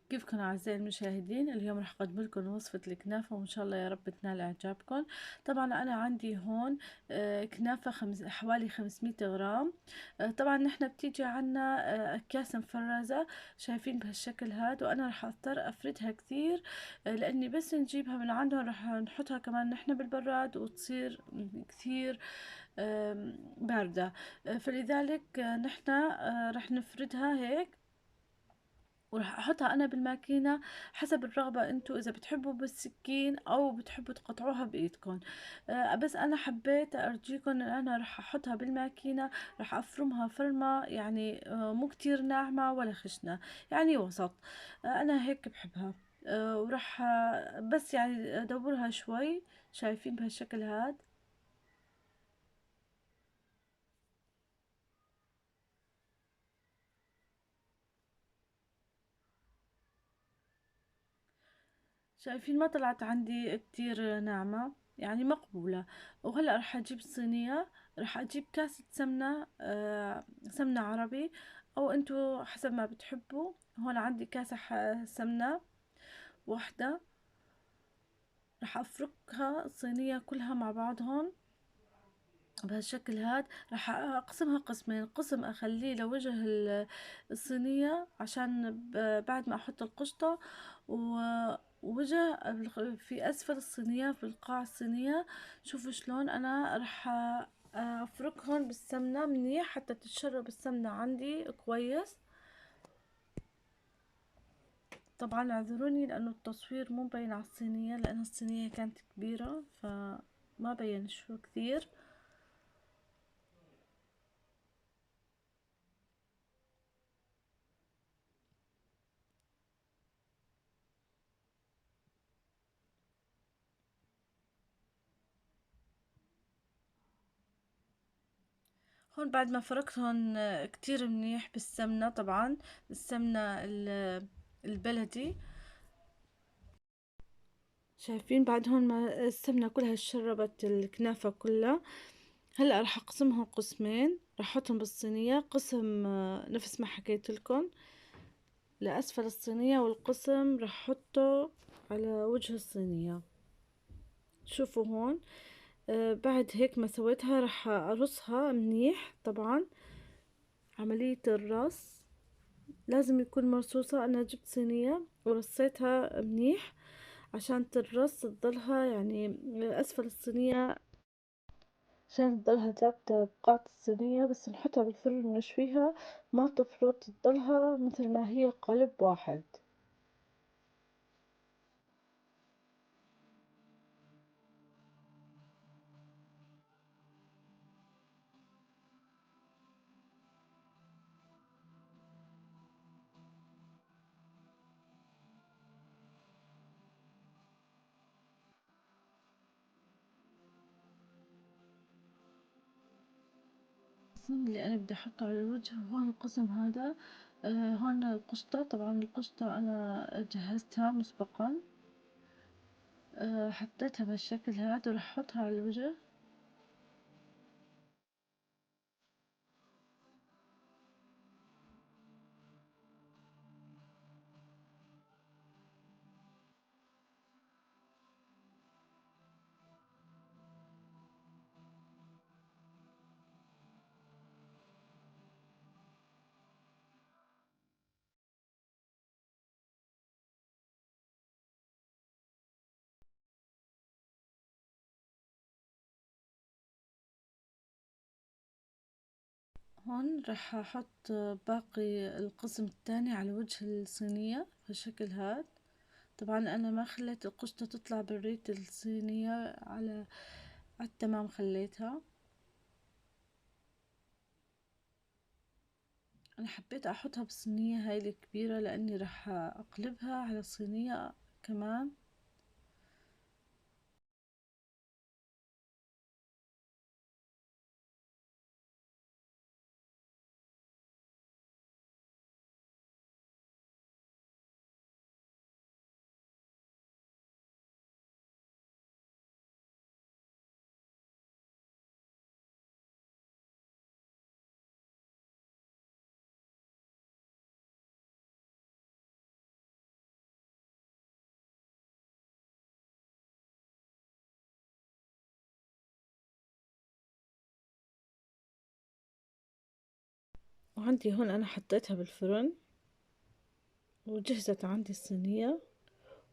كيفكن أعزائي المشاهدين؟ اليوم رح أقدم لكم وصفة الكنافة وإن شاء الله يا رب تنال إعجابكم. طبعا أنا عندي هون كنافة حوالي 500 غرام. طبعا نحن بتيجي عنا أكياس مفرزة شايفين بهالشكل هاد، وأنا رح أضطر أفردها كثير لأني بس نجيبها من عندهم رح نحطها كمان نحن بالبراد وتصير كثير باردة. فلذلك نحن رح نفردها هيك وراح احطها انا بالماكينة حسب الرغبة، انتو اذا بتحبوا بالسكين او بتحبوا تقطعوها بايدكم. بس انا حبيت ارجيكم ان انا راح احطها بالماكينة، راح افرمها فرمة يعني مو كتير ناعمة ولا خشنة، يعني وسط. انا هيك بحبها. وراح بس يعني ادورها شوي، شايفين بهالشكل هاد. شايفين ما طلعت عندي كتير ناعمة، يعني مقبولة. وهلأ رح أجيب صينية، رح أجيب كاسة سمنة، سمنة عربي أو أنتو حسب ما بتحبوا. هون عندي كاسة سمنة واحدة، رح أفركها الصينية كلها مع بعضهم بهالشكل هاد. رح اقسمها قسمين، قسم اخليه لوجه الصينية عشان بعد ما احط القشطة، ووجه في اسفل الصينية في القاع الصينية. شوفوا شلون انا رح افركهم بالسمنة منيح حتى تتشرب السمنة عندي كويس. طبعا اعذروني لانه التصوير مو مبين على الصينية لان الصينية كانت كبيرة فما بين شو كثير. هون بعد ما فركتهم كتير منيح بالسمنة، طبعا السمنة البلدي. شايفين بعد هون ما السمنة كلها شربت الكنافة كلها. هلأ رح أقسمهم قسمين، رح أحطهم بالصينية، قسم نفس ما حكيت لكم لأسفل الصينية، والقسم رح أحطه على وجه الصينية. شوفوا هون بعد هيك ما سويتها رح أرصها منيح. طبعا عملية الرص لازم يكون مرصوصة. انا جبت صينية ورصيتها منيح عشان ترص تضلها يعني اسفل الصينية، عشان تضلها ثابتة بقاع الصينية. بس نحطها بالفرن ونشويها ما تفرط، تضلها مثل ما هي قالب واحد. القسم اللي انا بدي احطه على الوجه هون القسم هذا. هون القشطة، طبعا القشطة انا جهزتها مسبقا. حطيتها بهالشكل هذا وراح احطها على الوجه. هون راح احط باقي القسم الثاني على وجه الصينية بهالشكل هاد. طبعا انا ما خليت القشطة تطلع بريت الصينية، على التمام خليتها. انا حبيت احطها بالصينية هاي الكبيرة لاني راح اقلبها على صينية كمان. وعندي هون أنا حطيتها بالفرن وجهزت عندي الصينية،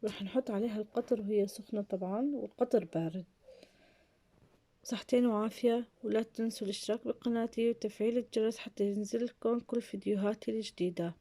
راح نحط عليها القطر وهي سخنة طبعا، والقطر بارد. صحتين وعافية، ولا تنسوا الاشتراك بقناتي وتفعيل الجرس حتى ينزلكم كل فيديوهاتي الجديدة.